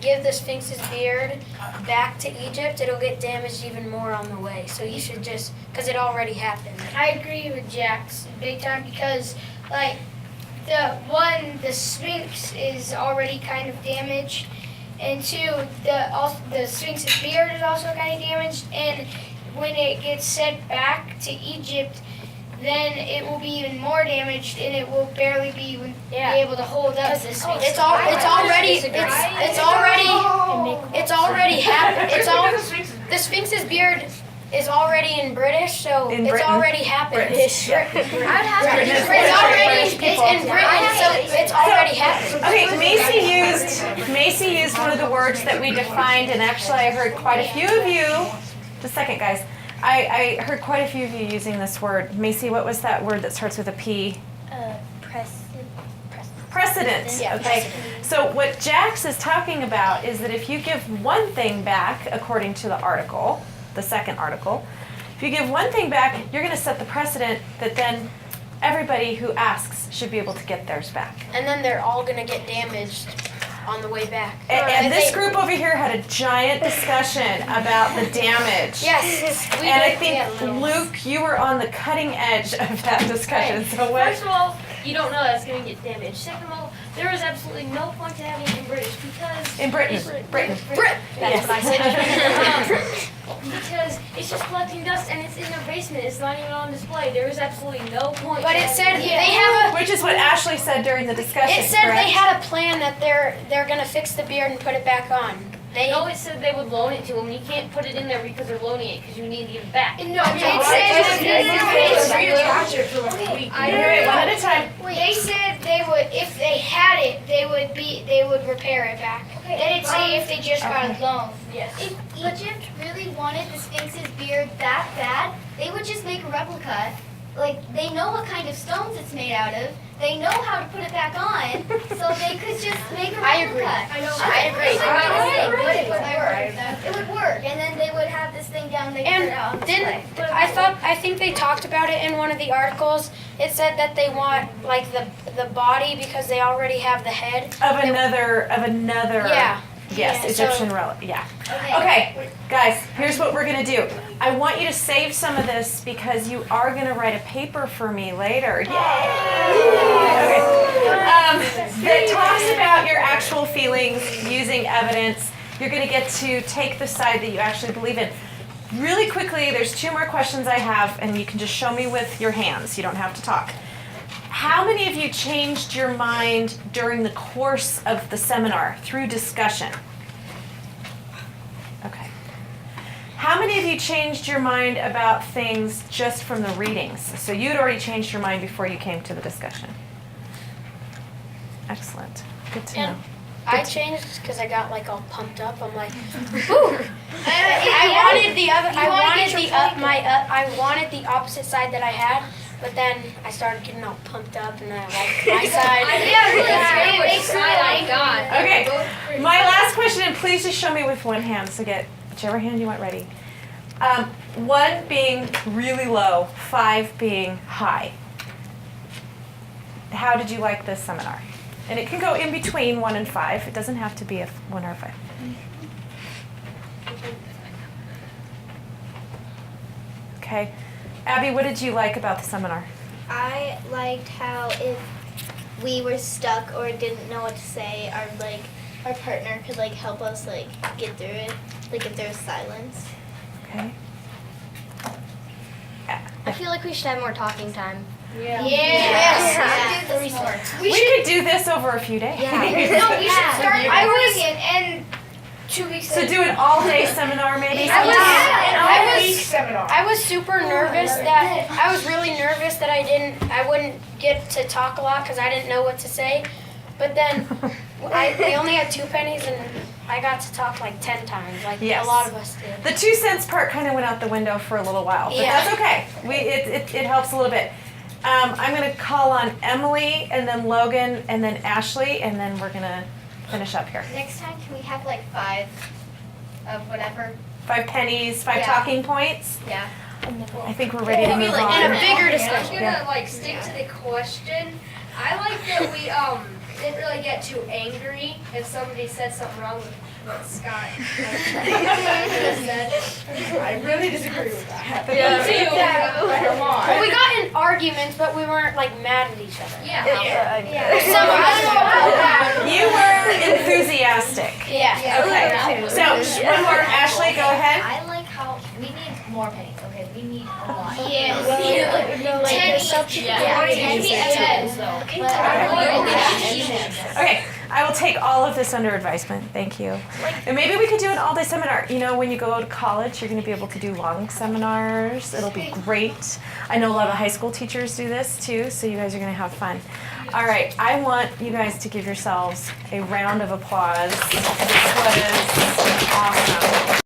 give the Sphinx's beard back to Egypt, it'll get damaged even more on the way. So you should just, because it already happened. I agree with Jax big time because, like, the Sphinx is already kind of damaged, and two, the Sphinx's beard is also kind of damaged, and when it gets sent back to Egypt, then it will be even more damaged, and it will barely be able to hold up the Sphinx. It's already happened. The Sphinx's beard is already in British, so In it's Britain. already happened. British. It's in Britain, so it's already happened. Okay, Macy used one of the words that we defined, and actually I heard quite a few of you, just a second guys, I heard quite a few of you using this word. Macy, what was that word that starts with a P? Precedent. Yeah, Okay. So what Jax is talking about is that if you give one thing back, according to the article, the second article, if you give one thing back, you're going to set the precedent that then everybody who asks should be able to get theirs back. And then they're all gonna get damaged on the way back. And this group over here had a giant discussion about the damage. Yes. And I think, Luke, you were on the cutting edge of that discussion. So what? First of all, you don't know that's going to get damaged. Second of all, there is absolutely no point to having it in British because... In Britain. Britain. That's what I said. Because it's just collecting dust and it's in their basement. It's not even on display. There is absolutely no point. But to it said having they have Which is what Ashley said during the discussion. It said correct? they had a plan that they're gonna fix the beard and put it back on. No, it said they would loan it to them. You can't put it in there because they're loaning it because you need to give it back. No, it said Wait, one at a time. they said they would, if they had it, they would repair it back. They didn't say if they just got a loan. Yes. If Egypt really wanted the Sphinx's beard that bad, they would just make a replica like, they know what kind of stones it's made out of. They know how to put it back on, so they could just make a replica. I agree. It would work, and then they would have this thing down, they could And put it out on display. I think they talked about it in one of the articles. It said that they want like the body because they already have the head. Of another. Yeah. Yes, Yeah, Egyptian relic. Yeah. Okay, guys, here's what we're gonna do. I want you to save some of this because you are gonna write a paper for me later. Yay! Okay. That talks about your actual feelings using evidence. You're gonna get to take the side that you actually believe in. Really quickly, there's 2 more questions I have, and you can just show me with your hands. You don't have to talk. How many of you changed your mind during the course of the seminar through discussion? Okay. How many of you changed your mind about things just from the readings? So you'd already changed your mind before you came to the discussion. Excellent. Good to know. I changed because I got like all pumped up. I'm like, woo! I wanted the other. I wanted the opposite side that I had, but then I started getting all pumped up, and then I liked my side. Okay. My last question, and please just show me with one hand. So get whichever hand you want ready. 1 being really low, 5 being high. How did you like this seminar? And it can go in between 1 and 5. It doesn't have to be a 1 or a 5. Okay. Abby, what did you like about the seminar? I liked how if we were stuck or didn't know what to say, our partner could help us get through it, if there was silence. Okay. I feel like we should have more talking time. Yes. We could do this over a few days. No, we should start recording it and 2 weeks. So do an all-day seminar maybe? I was super nervous that I was really nervous that I wouldn't get to talk a lot because I didn't know what to say. But then we only had 2 pennies and I got to talk 10 times, Yes. a lot of us did. The 2 cents part kind of went out the window for a little while, but Yeah. that's okay. It helps a little bit. I'm going to call on Emily and then Logan and then Ashley, and then we're going to finish up here. Next time, can we have 5 of whatever? 5 pennies, 5 Yeah. talking points. Yeah. I think we're ready to move on. And a bigger discussion. I'm gonna stick to the question. I like that we didn't really get too angry if somebody said something wrong with what Scott said. I really disagree with that. Yeah. Come on. Well, we got in arguments, but we weren't mad at each other. Yeah. You were enthusiastic. Yeah. Okay. So one more. Ashley, go ahead. I like how we need more pennies. Okay, we need a lot. Okay, I will take all of this under advisement. Thank you. And maybe we could do an all-day seminar. You know, when you go to college, you're going to be able to do long seminars. It'll be great. I know a lot of high school teachers do this too, so you guys are going to have fun. All right, I want you guys to give yourselves a round of applause. This was awesome.